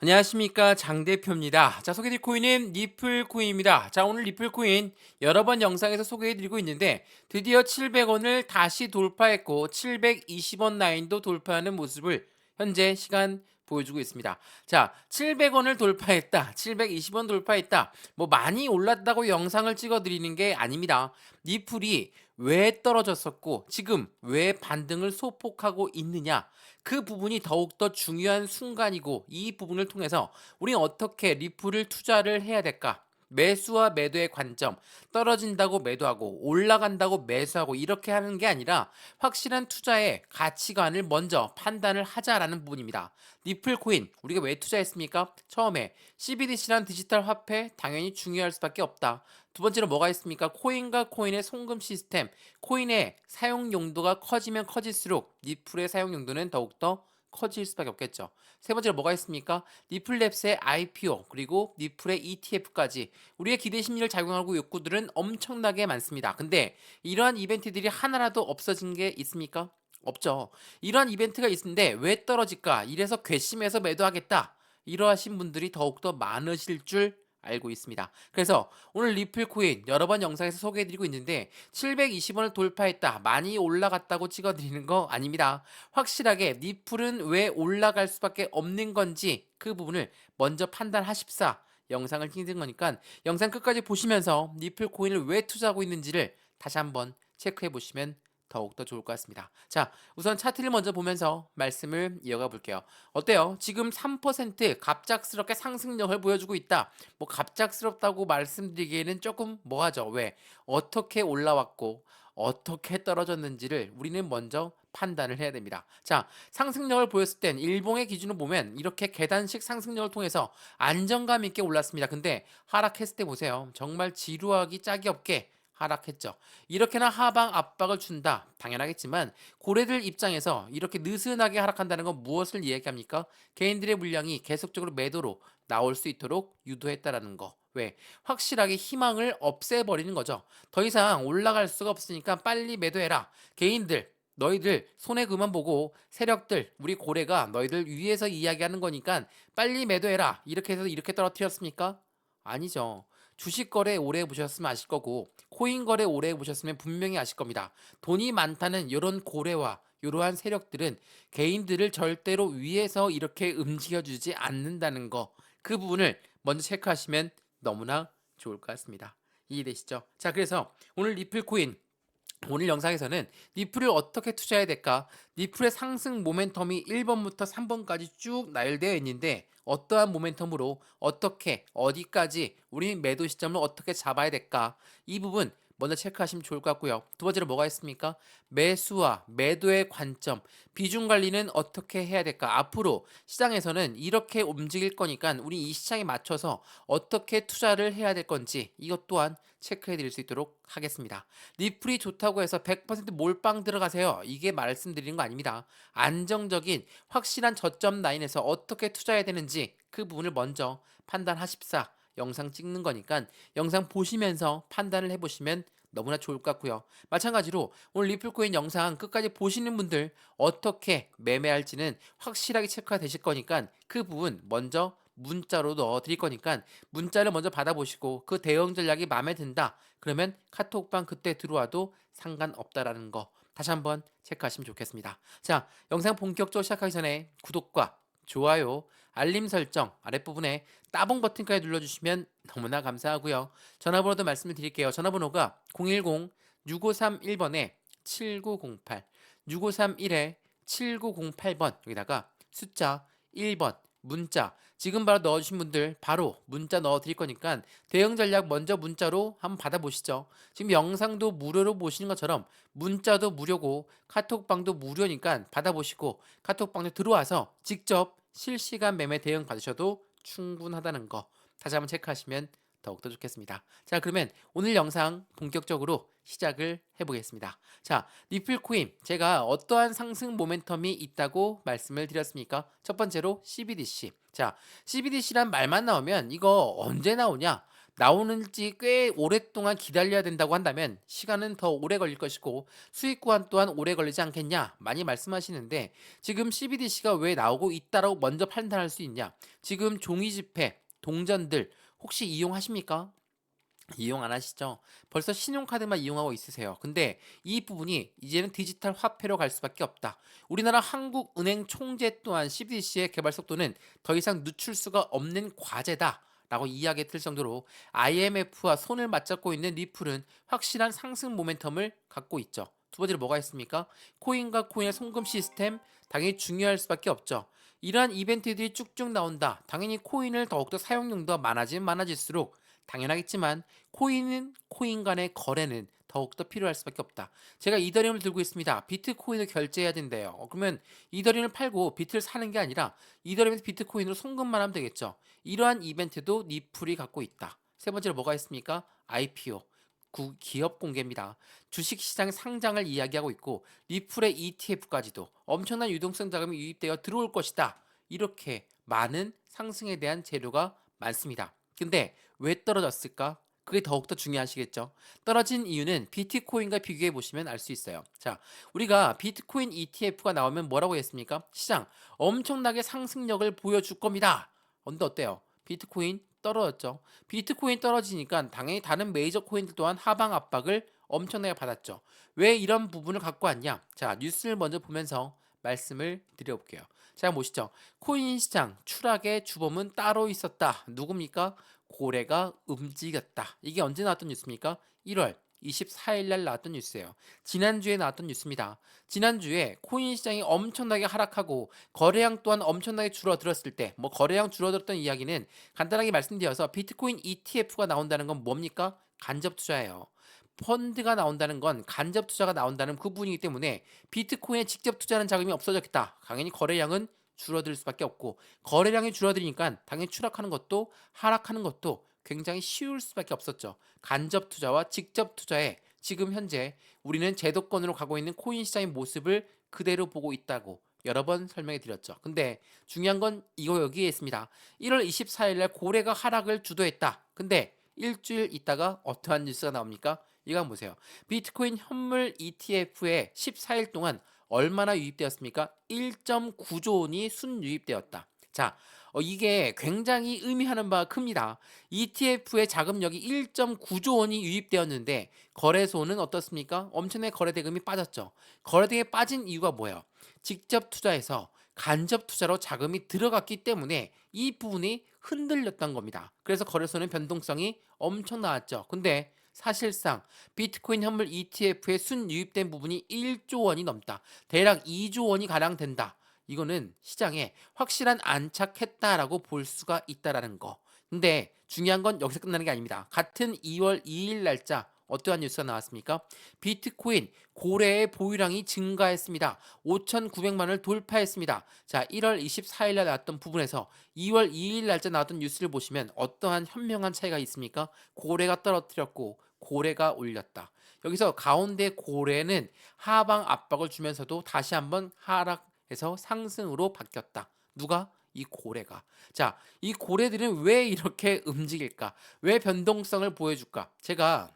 안녕하십니까, 장 대표입니다. 자, 소개해드릴 코인은 리플 코인입니다. 자, 오늘 리플 코인 여러 번 영상에서 소개해드리고 있는데 드디어 700원을 다시 돌파했고 720원 라인도 돌파하는 모습을 현재 시간 보여주고 있습니다. 자, 700원을 돌파했다, 720원 돌파했다, 뭐 많이 올랐다고 영상을 찍어드리는 게 아닙니다. 리플이 왜 떨어졌었고 지금 왜 반등을 소폭하고 있느냐, 그 부분이 더욱더 중요한 순간이고, 이 부분을 통해서 우리는 어떻게 리플을 투자를 해야 될까? 매수와 매도의 관점, 떨어진다고 매도하고 올라간다고 매수하고 이렇게 하는 게 아니라 확실한 투자의 가치관을 먼저 판단을 하자라는 부분입니다. 리플 코인 우리가 왜 투자했습니까? 처음에 CBDC란 디지털 화폐 당연히 중요할 수밖에 없다. 두 번째로 뭐가 있습니까? 코인과 코인의 송금 시스템, 코인의 사용 용도가 커지면 커질수록 리플의 사용 용도는 더욱더 커질 수밖에 없겠죠. 세 번째로 뭐가 있습니까? 리플랩스의 IPO 그리고 리플의 ETF까지 우리의 기대 심리를 작용하고 욕구들은 엄청나게 많습니다. 근데 이러한 이벤트들이 하나라도 없어진 게 있습니까? 없죠. 이러한 이벤트가 있는데 왜 떨어질까? 이래서 괘씸해서 매도하겠다, 이러하신 분들이 더욱더 많으실 줄 알고 있습니다. 그래서 오늘 리플 코인 여러 번 영상에서 소개해드리고 있는데 720원을 돌파했다, 많이 올라갔다고 찍어드리는 거 아닙니다. 확실하게 리플은 왜 올라갈 수밖에 없는 건지 그 부분을 먼저 판단하십사 영상을 찍는 거니까 영상 끝까지 보시면서 리플 코인을 왜 투자하고 있는지를 다시 한번 체크해 보시면 더욱더 좋을 것 같습니다. 자, 우선 차트를 먼저 보면서 말씀을 이어가 볼게요. 어때요? 지금 3% 갑작스럽게 상승력을 보여주고 있다. 뭐 갑작스럽다고 말씀드리기에는 조금 뭐하죠? 왜? 어떻게 올라왔고 어떻게 떨어졌는지를 우리는 먼저 판단을 해야 됩니다. 자, 상승력을 보였을 땐 일봉의 기준으로 보면 이렇게 계단식 상승력을 통해서 안정감 있게 올랐습니다. 근데 하락했을 때 보세요. 정말 지루하기 짝이 없게 하락했죠. 이렇게나 하방 압박을 준다, 당연하겠지만 고래들 입장에서 이렇게 느슨하게 하락한다는 건 무엇을 이야기합니까? 개인들의 물량이 계속적으로 매도로 나올 수 있도록 유도했다라는 거. 왜? 확실하게 희망을 없애버리는 거죠. 더 이상 올라갈 수가 없으니까 빨리 매도해라. 개인들, 너희들 손해 그만 보고, 세력들, 우리 고래가 너희들 위해서 이야기하는 거니까 빨리 매도해라, 이렇게 해서 이렇게 떨어뜨렸습니까? 아니죠. 주식 거래 오래 해보셨으면 아실 거고, 코인 거래 오래 해보셨으면 분명히 아실 겁니다. 돈이 많다는 이런 고래와 이러한 세력들은 개인들을 절대로 위에서 이렇게 움직여주지 않는다는 거, 그 부분을 먼저 체크하시면 너무나 좋을 것 같습니다. 이해되시죠? 자, 그래서 오늘 리플 코인, 오늘 영상에서는 리플을 어떻게 투자해야 될까? 리플의 상승 모멘텀이 1번부터 3번까지 쭉 나열되어 있는데 어떠한 모멘텀으로 어떻게 어디까지 우리 매도 시점을 어떻게 잡아야 될까? 이 부분 먼저 체크하시면 좋을 것 같고요. 두 번째로 뭐가 있습니까? 매수와 매도의 관점, 비중 관리는 어떻게 해야 될까? 앞으로 시장에서는 이렇게 움직일 거니까 우리 이 시장에 맞춰서 어떻게 투자를 해야 될 건지 이것 또한 체크해 드릴 수 있도록 하겠습니다. 리플이 좋다고 해서 100% 몰빵 들어가세요, 이게 말씀드리는 거 아닙니다. 안정적인 확실한 저점 라인에서 어떻게 투자해야 되는지 그 부분을 먼저 판단하십사 영상 찍는 거니까 영상 보시면서 판단을 해보시면 너무나 좋을 것 같고요. 마찬가지로 오늘 리플코인 영상 끝까지 보시는 분들 어떻게 매매할지는 확실하게 체크가 되실 거니까 그 부분 먼저 문자로 넣어 드릴 거니까 문자를 먼저 받아보시고 그 대응 전략이 마음에 든다, 그러면 카톡방 그때 들어와도 상관없다라는 거 다시 한번 체크하시면 좋겠습니다. 자, 영상 본격적으로 시작하기 전에 구독과 좋아요, 알림 설정 아랫부분에 따봉 버튼까지 눌러주시면 너무나 감사하고요. 전화번호도 말씀을 드릴게요. 전화번호가 010-6531번에 7908, 6531에 7908번, 여기다가 숫자 1번 문자 지금 바로 넣어주신 분들 바로 문자 넣어드릴 거니까 대응 전략 먼저 문자로 한번 받아보시죠. 지금 영상도 무료로 보시는 것처럼 문자도 무료고 카톡방도 무료니까 받아보시고 카톡방에 들어와서 직접 실시간 매매 대응 받으셔도 충분하다는 거 다시 한번 체크하시면 더욱더 좋겠습니다. 자, 그러면 오늘 영상 본격적으로 시작을 해보겠습니다. 자, 리플코인 제가 어떠한 상승 모멘텀이 있다고 말씀을 드렸습니까? 첫 번째로 CBDC. 자, CBDC란 말만 나오면 이거 언제 나오냐? 나오는지 꽤 오랫동안 기다려야 된다고 한다면 시간은 더 오래 걸릴 것이고 수익 구간 또한 오래 걸리지 않겠냐 많이 말씀하시는데 지금 CBDC가 왜 나오고 있다라고 먼저 판단할 수 있냐? 지금 종이 지폐, 동전들 혹시 이용하십니까? 이용 안 하시죠? 벌써 신용카드만 이용하고 있으세요. 근데 이 부분이 이제는 디지털 화폐로 갈 수밖에 없다. 우리나라 한국은행 총재 또한 CBDC의 개발 속도는 더 이상 늦출 수가 없는 과제다. 라고 이야기 들 정도로 IMF와 손을 맞잡고 있는 리플은 확실한 상승 모멘텀을 갖고 있죠. 두 번째로 뭐가 있습니까? 코인과 코인의 송금 시스템 당연히 중요할 수밖에 없죠. 이러한 이벤트들이 쭉쭉 나온다. 당연히 코인을 더욱더 사용용도가 많아지면 많아질수록 당연하겠지만 코인은 코인 간의 거래는 더욱더 필요할 수밖에 없다. 제가 이더리움을 들고 있습니다. 비트코인을 결제해야 된대요. 그러면 이더리움을 팔고 비트를 사는 게 아니라 이더리움에서 비트코인으로 송금만 하면 되겠죠. 이러한 이벤트도 리플이 갖고 있다. 세 번째로 뭐가 있습니까? IPO. 기업 공개입니다. 주식시장 상장을 이야기하고 있고 리플의 ETF까지도 엄청난 유동성 자금이 유입되어 들어올 것이다. 이렇게 많은 상승에 대한 재료가 많습니다. 근데 왜 떨어졌을까? 그게 더욱더 중요하시겠죠. 떨어진 이유는 비트코인과 비교해 보시면 알 수 있어요. 자, 우리가 비트코인 ETF가 나오면 뭐라고 했습니까? 시장 엄청나게 상승력을 보여줄 겁니다. 근데 어때요? 비트코인 떨어졌죠. 비트코인 떨어지니까 당연히 다른 메이저 코인들 또한 하방 압박을 엄청나게 받았죠. 왜 이런 부분을 갖고 왔냐? 자, 뉴스를 먼저 보면서 말씀을 드려볼게요. 자, 보시죠. 코인 시장 추락의 주범은 따로 있었다. 누굽니까? 고래가 움직였다. 이게 언제 나왔던 뉴스입니까? 1월 24일 날 나왔던 뉴스예요. 지난주에 나왔던 뉴스입니다. 지난주에 코인 시장이 엄청나게 하락하고 거래량 또한 엄청나게 줄어들었을 때 뭐 거래량 줄어들었던 이야기는 간단하게 말씀드려서 비트코인 ETF가 나온다는 건 뭡니까? 간접 투자예요. 펀드가 나온다는 건 간접 투자가 나온다는 그 부분이기 때문에 비트코인에 직접 투자하는 자금이 없어졌겠다. 당연히 거래량은 줄어들 수밖에 없고 거래량이 줄어들니까 당연히 추락하는 것도 하락하는 것도 굉장히 쉬울 수밖에 없었죠. 간접 투자와 직접 투자에 지금 현재 우리는 제도권으로 가고 있는 코인 시장의 모습을 그대로 보고 있다고 여러 번 설명해 드렸죠. 근데 중요한 건 이거 여기에 있습니다. 1월 24일 날 고래가 하락을 주도했다. 근데 일주일 있다가 어떠한 뉴스가 나옵니까? 이거 한번 보세요. 비트코인 현물 ETF에 14일 동안 얼마나 유입되었습니까? 1.9조 원이 순유입되었다. 자, 이게 굉장히 의미하는 바가 큽니다. ETF의 자금력이 1.9조 원이 유입되었는데 거래소는 어떻습니까? 엄청나게 거래 대금이 빠졌죠. 거래 대금이 빠진 이유가 뭐예요? 직접 투자해서 간접 투자로 자금이 들어갔기 때문에 이 부분이 흔들렸던 겁니다. 그래서 거래소는 변동성이 엄청 나왔죠. 근데 사실상 비트코인 현물 ETF에 순유입된 부분이 1조 원이 넘다. 대략 2조 원이 가량 된다. 이거는 시장에 확실한 안착했다라고 볼 수가 있다라는 거. 근데 중요한 건 여기서 끝나는 게 아닙니다. 같은 2월 2일 날짜 어떠한 뉴스가 나왔습니까? 비트코인 고래의 보유량이 증가했습니다. 5,900만 원을 돌파했습니다. 자, 1월 24일 날 나왔던 부분에서 2월 2일 날짜 나왔던 뉴스를 보시면 어떠한 현명한 차이가 있습니까? 고래가 떨어뜨렸고 고래가 올렸다. 여기서 가운데 고래는 하방 압박을 주면서도 다시 한번 하락해서 상승으로 바뀌었다. 누가? 이 고래가. 자, 이 고래들은 왜 이렇게 움직일까? 왜 변동성을 보여줄까? 제가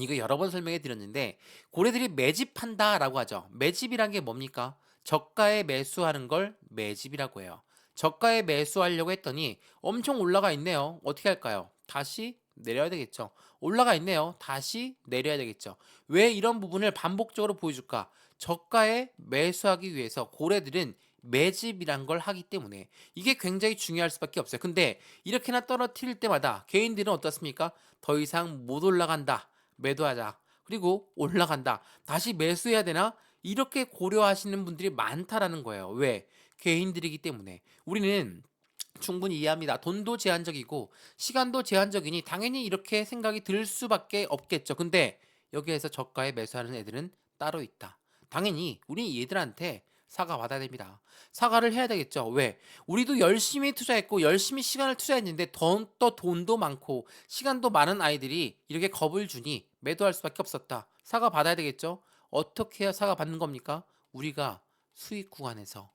이거 여러 번 설명해 드렸는데 고래들이 매집한다라고 하죠. 매집이란 게 뭡니까? 저가에 매수하는 걸 매집이라고 해요. 저가에 매수하려고 했더니 엄청 올라가 있네요. 어떻게 할까요? 다시 내려야 되겠죠. 올라가 있네요. 다시 내려야 되겠죠. 왜 이런 부분을 반복적으로 보여줄까? 저가에 매수하기 위해서 고래들은 매집이란 걸 하기 때문에 이게 굉장히 중요할 수밖에 없어요. 근데 이렇게나 떨어뜨릴 때마다 개인들은 어떻습니까? 더 이상 못 올라간다. 매도하자. 그리고 올라간다. 다시 매수해야 되나? 이렇게 고려하시는 분들이 많다라는 거예요. 왜? 개인들이기 때문에. 우리는 충분히 이해합니다. 돈도 제한적이고 시간도 제한적이니 당연히 이렇게 생각이 들 수밖에 없겠죠. 근데 여기에서 저가에 매수하는 애들은 따로 있다. 당연히 우리 얘들한테 사과 받아야 됩니다. 사과를 해야 되겠죠. 왜? 우리도 열심히 투자했고 열심히 시간을 투자했는데 또 돈도 많고 시간도 많은 아이들이 이렇게 겁을 주니 매도할 수밖에 없었다. 사과 받아야 되겠죠. 어떻게 해야 사과 받는 겁니까? 우리가 수익 구간에서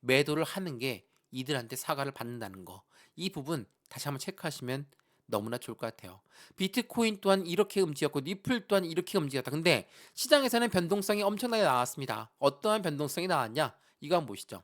매도를 하는 게 이들한테 사과를 받는다는 거. 이 부분 다시 한번 체크하시면 너무나 좋을 것 같아요. 비트코인 또한 이렇게 움직였고 니플 또한 이렇게 움직였다. 근데 시장에서는 변동성이 엄청나게 나왔습니다. 어떠한 변동성이 나왔냐? 이거 한번 보시죠.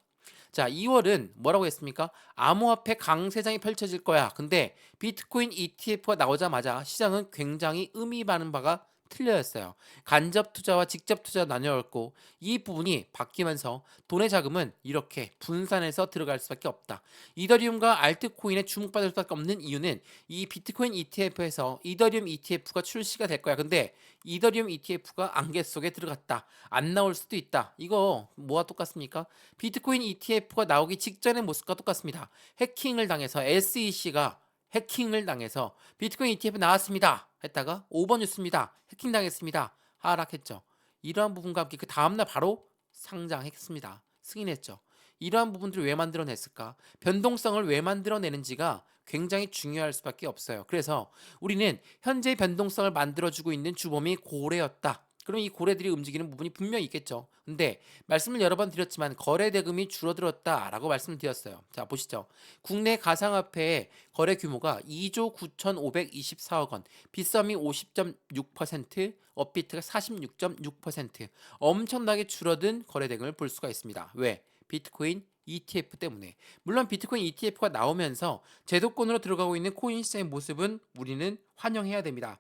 자, 2월은 뭐라고 했습니까? 암호화폐 강세장이 펼쳐질 거야. 근데 비트코인 ETF가 나오자마자 시장은 굉장히 의미 많은 바가 틀려졌어요. 간접 투자와 직접 투자 나뉘었고 이 부분이 바뀌면서 돈의 자금은 이렇게 분산해서 들어갈 수밖에 없다. 이더리움과 알트코인에 주목받을 수밖에 없는 이유는 이 비트코인 ETF에서 이더리움 ETF가 출시가 될 거야. 근데 이더리움 ETF가 안개 속에 들어갔다. 안 나올 수도 있다. 이거 뭐와 똑같습니까? 비트코인 ETF가 나오기 직전의 모습과 똑같습니다. 해킹을 당해서 SEC가 해킹을 당해서 비트코인 ETF 나왔습니다. 했다가 5번 뉴스입니다. 해킹 당했습니다. 하락했죠. 이러한 부분과 함께 그 다음날 바로 상장했습니다. 승인했죠. 이러한 부분들을 왜 만들어냈을까? 변동성을 왜 만들어내는지가 굉장히 중요할 수밖에 없어요. 그래서 우리는 현재 변동성을 만들어주고 있는 주범이 고래였다. 그럼 이 고래들이 움직이는 부분이 분명히 있겠죠. 근데 말씀을 여러 번 드렸지만 거래 대금이 줄어들었다라고 말씀을 드렸어요. 자, 보시죠. 국내 가상화폐의 거래 규모가 2조 9,524억 원, 빗썸이 50.6%, 업비트가 46.6%, 엄청나게 줄어든 거래 대금을 볼 수가 있습니다. 왜? 비트코인 ETF 때문에. 물론 비트코인 ETF가 나오면서 제도권으로 들어가고 있는 코인 시장의 모습은 우리는 환영해야 됩니다.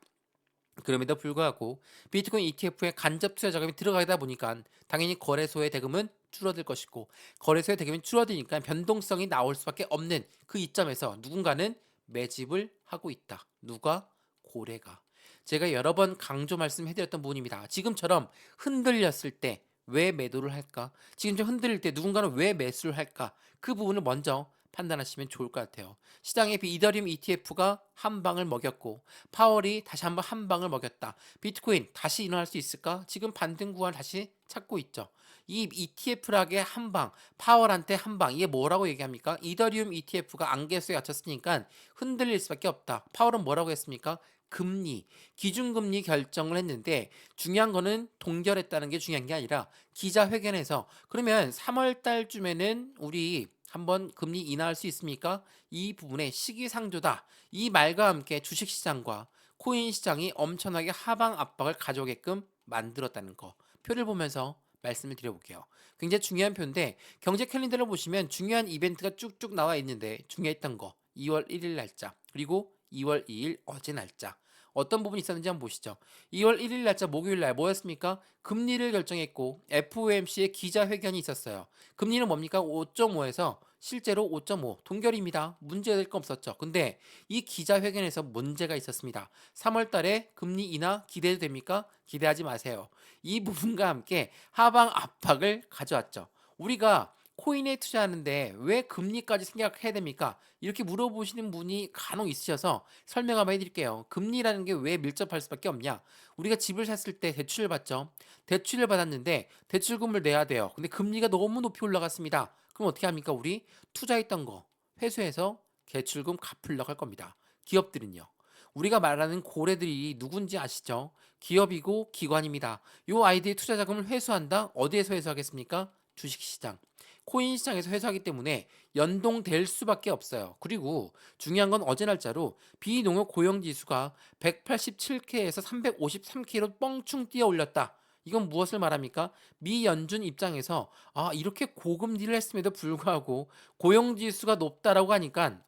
그럼에도 불구하고 비트코인 ETF에 간접 투자 자금이 들어가다 보니까 당연히 거래소의 대금은 줄어들 것이고 거래소의 대금이 줄어드니까 변동성이 나올 수밖에 없는 그 이점에서 누군가는 매집을 하고 있다. 누가? 고래가. 제가 여러 번 강조 말씀해드렸던 부분입니다. 지금처럼 흔들렸을 때 왜 매도를 할까? 지금 좀 흔들릴 때 누군가는 왜 매수를 할까? 그 부분을 먼저 판단하시면 좋을 것 같아요. 시장의 이더리움 ETF가 한 방을 먹였고 파월이 다시 한번 한 방을 먹였다. 비트코인 다시 일어날 수 있을까? 지금 반등 구간 다시 찾고 있죠. 이 ETF락의 한 방, 파월한테 한 방, 이게 뭐라고 얘기합니까? 이더리움 ETF가 안개수에 갇혔으니까 흔들릴 수밖에 없다. 파월은 뭐라고 했습니까? 금리, 기준금리 결정을 했는데 중요한 거는 동결했다는 게 중요한 게 아니라 기자회견에서 그러면 3월 달쯤에는 우리 한번 금리 인하할 수 있습니까? 이 부분의 시기상조다. 이 말과 함께 주식시장과 코인 시장이 엄청나게 하방 압박을 가져오게끔 만들었다는 거. 표를 보면서 말씀을 드려볼게요. 굉장히 중요한 표인데 경제 캘린더를 보시면 중요한 이벤트가 쭉쭉 나와 있는데 중요했던 거 2월 1일 날짜 그리고 2월 2일 어제 날짜 어떤 부분이 있었는지 한번 보시죠. 2월 1일 날짜 목요일 날 뭐였습니까? 금리를 결정했고 FOMC의 기자회견이 있었어요. 금리는 뭡니까? 5.5에서 실제로 5.5 동결입니다. 문제될 거 없었죠. 근데 이 기자회견에서 문제가 있었습니다. 3월 달에 금리 인하 기대도 됩니까? 기대하지 마세요. 이 부분과 함께 하방 압박을 가져왔죠. 우리가 코인에 투자하는데 왜 금리까지 생각해야 됩니까? 이렇게 물어보시는 분이 간혹 있으셔서 설명 한번 해드릴게요. 금리라는 게 왜 밀접할 수밖에 없냐? 우리가 집을 샀을 때 대출을 받죠. 대출을 받았는데 대출금을 내야 돼요. 근데 금리가 너무 높이 올라갔습니다. 그럼 어떻게 합니까? 우리 투자했던 거 회수해서 대출금 갚으려고 할 겁니다. 기업들은요. 우리가 말하는 고래들이 누군지 아시죠? 기업이고 기관입니다. 요 아이들의 투자 자금을 회수한다? 어디에서 회수하겠습니까? 주식시장. 코인 시장에서 회수하기 때문에 연동될 수밖에 없어요. 그리고 중요한 건 어제 날짜로 비농업 고용 지수가 187K에서 353K로 뻥충 뛰어 올렸다. 이건 무엇을 말합니까? 미 연준 입장에서 이렇게 고금리를 했음에도 불구하고 고용 지수가 높다라고 하니까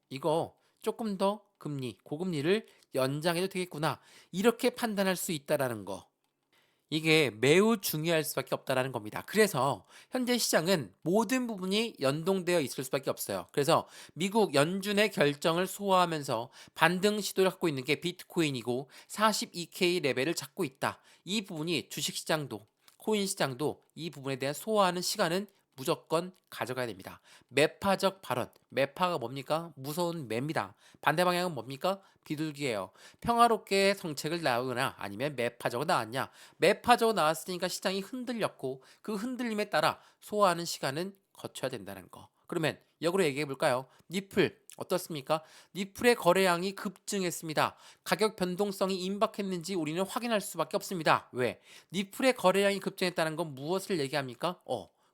이거 조금 더 금리, 고금리를 연장해도 되겠구나. 이렇게 판단할 수 있다라는 거. 이게 매우 중요할 수밖에 없다라는 겁니다. 그래서 현재 시장은 모든 부분이 연동되어 있을 수밖에 없어요. 그래서 미국 연준의 결정을 소화하면서 반등 시도를 갖고 있는 게 비트코인이고 42K 레벨을 잡고 있다. 이 부분이 주식시장도 코인 시장도 이 부분에 대한 소화하는 시간은 무조건 가져가야 됩니다. 매파적 발언. 매파가 뭡니까? 무서운 매입니다. 반대 방향은 뭡니까? 비둘기예요. 평화롭게 정책을 나오거나 아니면 매파적으로 나왔냐? 매파적으로 나왔으니까 시장이 흔들렸고 그 흔들림에 따라 소화하는 시간은 거쳐야 된다는 거. 그러면 역으로 얘기해 볼까요? 니플 어떻습니까? 니플의 거래량이 급증했습니다. 가격 변동성이 임박했는지 우리는 확인할 수밖에 없습니다. 왜? 니플의 거래량이 급증했다는 건 무엇을 얘기합니까?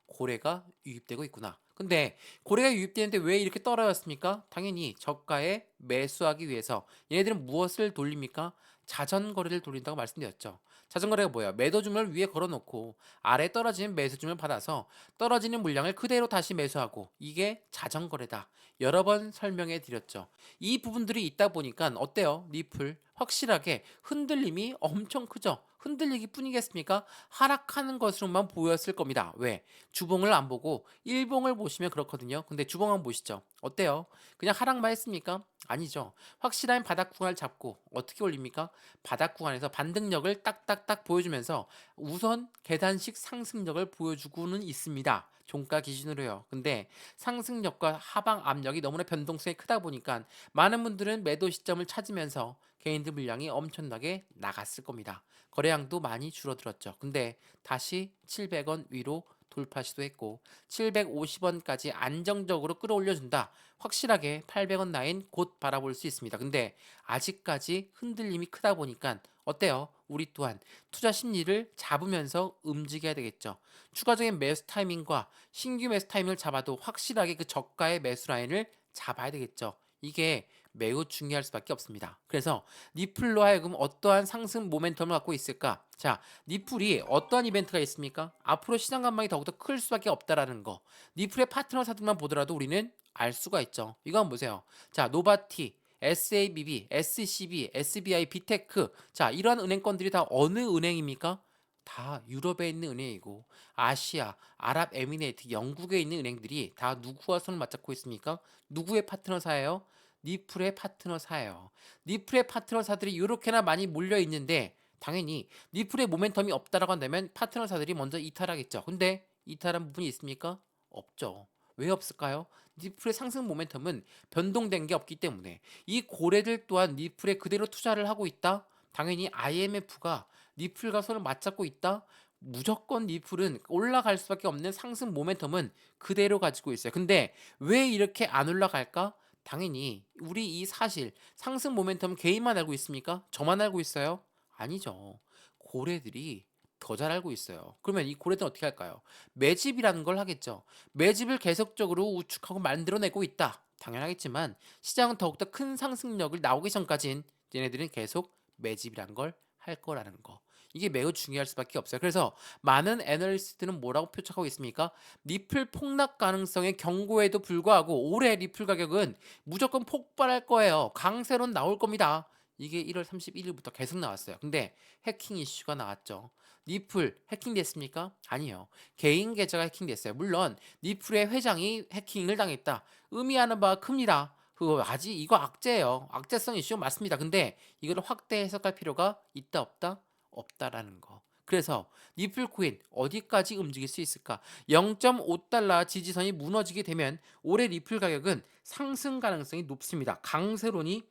고래가 유입되고 있구나. 근데 고래가 유입되는데 왜 이렇게 떨어졌습니까? 당연히 저가에 매수하기 위해서 얘네들은 무엇을 돌립니까? 자전거래를 돌린다고 말씀드렸죠. 자전거래가 뭐예요? 매도 주문을 위에 걸어놓고 아래 떨어지는 매수 주문을 받아서 떨어지는 물량을 그대로 다시 매수하고 이게 자전거래다. 여러 번 설명해 드렸죠. 이 부분들이 있다 보니까 어때요? 리플 확실하게 흔들림이 엄청 크죠. 흔들리기 뿐이겠습니까? 하락하는 것으로만 보였을 겁니다. 왜? 주봉을 안 보고 일봉을 보시면 그렇거든요. 근데 주봉 한번 보시죠. 어때요? 그냥 하락만 했습니까? 아니죠. 확실한 바닥 구간을 잡고 어떻게 올립니까? 바닥 구간에서 반등력을 딱딱딱 보여주면서 우선 계단식 상승력을 보여주고는 있습니다. 종가 기준으로요. 근데 상승력과 하방 압력이 너무나 변동성이 크다 보니까 많은 분들은 매도 시점을 찾으면서 개인들 물량이 엄청나게 나갔을 겁니다. 거래량도 많이 줄어들었죠. 근데 다시 700원 위로 돌파 시도했고 750원까지 안정적으로 끌어올려준다. 확실하게 800원 라인 곧 바라볼 수 있습니다. 근데 아직까지 흔들림이 크다 보니까 어때요? 우리 또한 투자 심리를 잡으면서 움직여야 되겠죠. 추가적인 매수 타이밍과 신규 매수 타이밍을 잡아도 확실하게 그 저가의 매수 라인을 잡아야 되겠죠. 이게 매우 중요할 수밖에 없습니다. 그래서 니플로 하여금 어떠한 상승 모멘텀을 갖고 있을까? 자, 니플이 어떠한 이벤트가 있습니까? 앞으로 시장 관망이 더욱더 클 수밖에 없다라는 거. 니플의 파트너사들만 보더라도 우리는 알 수가 있죠. 이거 한번 보세요. 자, 노바티, SABB, SCB, SBI, 비테크. 자, 이러한 은행권들이 다 어느 은행입니까? 다 유럽에 있는 은행이고 아시아, 아랍에미레이트, 영국에 있는 은행들이 다 누구와 손을 맞잡고 있습니까? 누구의 파트너사예요? 니플의 파트너사예요. 니플의 파트너사들이 이렇게나 많이 몰려 있는데 당연히 니플의 모멘텀이 없다라고 한다면 파트너사들이 먼저 이탈하겠죠. 근데 이탈한 부분이 있습니까? 없죠. 왜 없을까요? 니플의 상승 모멘텀은 변동된 게 없기 때문에 이 고래들 또한 니플에 그대로 투자를 하고 있다. 당연히 IMF가 니플과 손을 맞잡고 있다. 무조건 니플은 올라갈 수밖에 없는 상승 모멘텀은 그대로 가지고 있어요. 근데 왜 이렇게 안 올라갈까? 당연히 우리 이 사실 상승 모멘텀 개인만 알고 있습니까? 저만 알고 있어요? 아니죠. 고래들이 더 잘 알고 있어요. 그러면 이 고래들은 어떻게 할까요? 매집이라는 걸 하겠죠. 매집을 계속적으로 우측하고 만들어내고 있다. 당연하겠지만 시장은 더욱더 큰 상승력을 나오기 전까진 얘네들은 계속 매집이란 걸 할 거라는 거. 이게 매우 중요할 수밖에 없어요. 그래서 많은 애널리스트들은 뭐라고 표착하고 있습니까? 리플 폭락 가능성의 경고에도 불구하고 올해 리플 가격은 무조건 폭발할 거예요. 강세론 나올 겁니다. 이게 1월 31일부터 계속 나왔어요. 근데 해킹 이슈가 나왔죠. 리플 해킹됐습니까? 아니요. 개인 계좌가 해킹됐어요. 물론 리플의 회장이 해킹을 당했다. 의미하는 바가 큽니다. 그거 아직 이거 악재예요. 악재성 이슈 맞습니다. 근데 이걸 확대 해석할 필요가 있다 없다? 없다라는 거. 그래서 니플 코인 어디까지 움직일 수 있을까? 0.5달러 지지선이 무너지게 되면 올해 리플 가격은 상승 가능성이 높습니다. 강세론이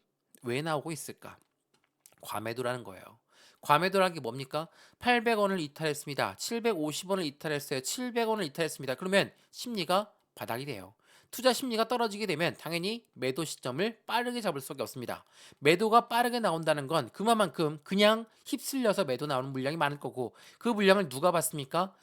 왜 나오고 있을까? 과매도라는 거예요. 과매도라는 게 뭡니까? 800원을 이탈했습니다. 750원을 이탈했어요. 700원을 이탈했습니다. 그러면 심리가 바닥이 돼요. 투자 심리가 떨어지게 되면 당연히 매도 시점을 빠르게 잡을 수밖에 없습니다. 매도가 빠르게 나온다는 건 그만큼 그냥 휩쓸려서 매도 나오는 물량이 많을 거고 그 물량을 누가 받습니까?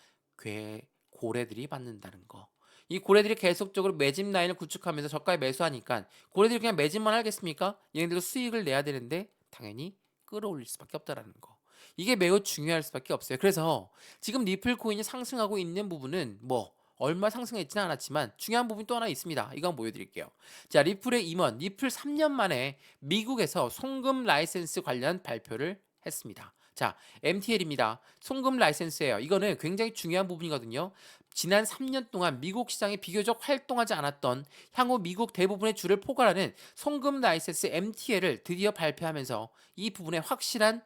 고래들이 받는다는 거. 이 고래들이 계속적으로 매집 라인을 구축하면서 저가에 매수하니까 고래들이 그냥 매집만 하겠습니까? 얘네들도 수익을 내야 되는데 당연히 끌어올릴 수밖에 없다라는 거. 이게 매우 중요할 수밖에 없어요. 그래서 지금 리플 코인이 상승하고 있는 부분은 뭐 얼마 상승했지는 않았지만 중요한 부분이 또 하나 있습니다. 이거 한번 보여드릴게요. 자, 리플의 임원, 리플 3년 만에 미국에서 송금 라이센스 관련 발표를 했습니다. 자, MTL입니다. 송금 라이센스예요. 이거는 굉장히 중요한 부분이거든요. 지난 3년 동안 미국 시장에 비교적 활동하지 않았던 향후 미국 대부분의 주를 포괄하는 송금 라이센스 MTL을 드디어 발표하면서 이 부분에 확실한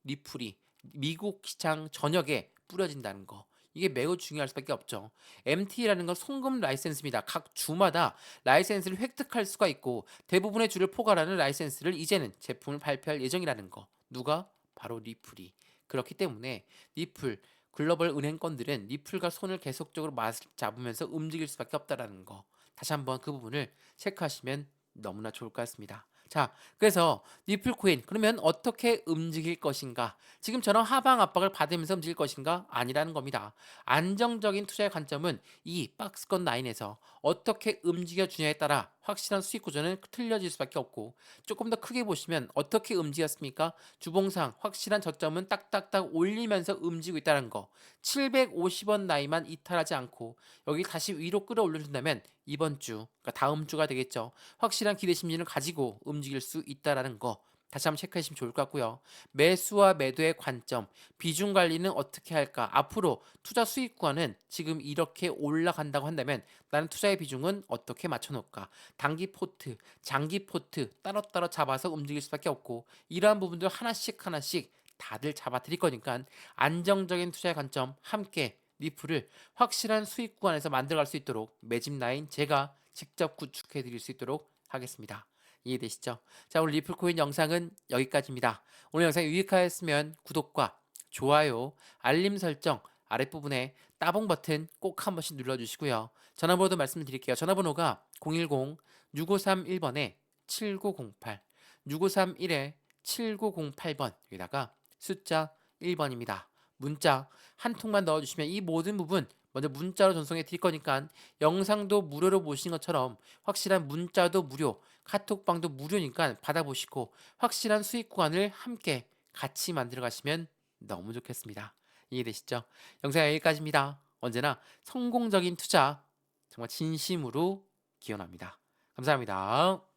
리플이 미국 시장 전역에 뿌려진다는 거. 이게 매우 중요할 수밖에 없죠. MT라는 건 송금 라이센스입니다. 각 주마다 라이센스를 획득할 수가 있고 대부분의 주를 포괄하는 라이센스를 이제는 제품을 발표할 예정이라는 거. 누가? 바로 리플이. 그렇기 때문에 리플 글로벌 은행권들은 리플과 손을 계속적으로 잡으면서 움직일 수밖에 없다라는 거. 다시 한번 그 부분을 체크하시면 너무나 좋을 것 같습니다. 자, 그래서 리플 코인 그러면 어떻게 움직일 것인가? 지금처럼 하방 압박을 받으면서 움직일 것인가? 아니라는 겁니다. 안정적인 투자의 관점은 이 박스권 라인에서 어떻게 움직여 주냐에 따라 확실한 수익 구조는 틀려질 수밖에 없고, 조금 더 크게 보시면 어떻게 움직였습니까? 주봉상 확실한 저점은 딱딱딱 올리면서 움직이고 있다는 거. 750원 라인만 이탈하지 않고 여기 다시 위로 끌어올려준다면 이번 주, 그러니까 다음 주가 되겠죠. 확실한 기대 심리를 가지고 움직일 수 있다라는 거 다시 한번 체크하시면 좋을 것 같고요. 매수와 매도의 관점, 비중 관리는 어떻게 할까? 앞으로 투자 수익 구간은 지금 이렇게 올라간다고 한다면 나는 투자의 비중은 어떻게 맞춰놓을까? 단기 포트, 장기 포트 따로따로 잡아서 움직일 수밖에 없고, 이러한 부분들 하나씩 하나씩 다들 잡아 드릴 거니까 안정적인 투자의 관점 함께 리플을 확실한 수익 구간에서 만들어갈 수 있도록 매집 라인 제가 직접 구축해 드릴 수 있도록 하겠습니다. 이해되시죠? 자, 오늘 리플코인 영상은 여기까지입니다. 오늘 영상이 유익하였으면 구독과 좋아요, 알림 설정 아랫부분에 따봉 버튼 꼭 한 번씩 눌러주시고요. 전화번호도 말씀드릴게요. 전화번호가 010-6531번에 7908, 6531에 7908번, 여기다가 숫자 1번입니다. 문자 한 통만 넣어주시면 이 모든 부분 먼저 문자로 전송해 드릴 거니까 영상도 무료로 보신 것처럼 확실한 문자도 무료, 카톡방도 무료니까 받아보시고 확실한 수익 구간을 함께 같이 만들어 가시면 너무 좋겠습니다. 이해되시죠? 영상 여기까지입니다. 언제나 성공적인 투자 정말 진심으로 기원합니다. 감사합니다.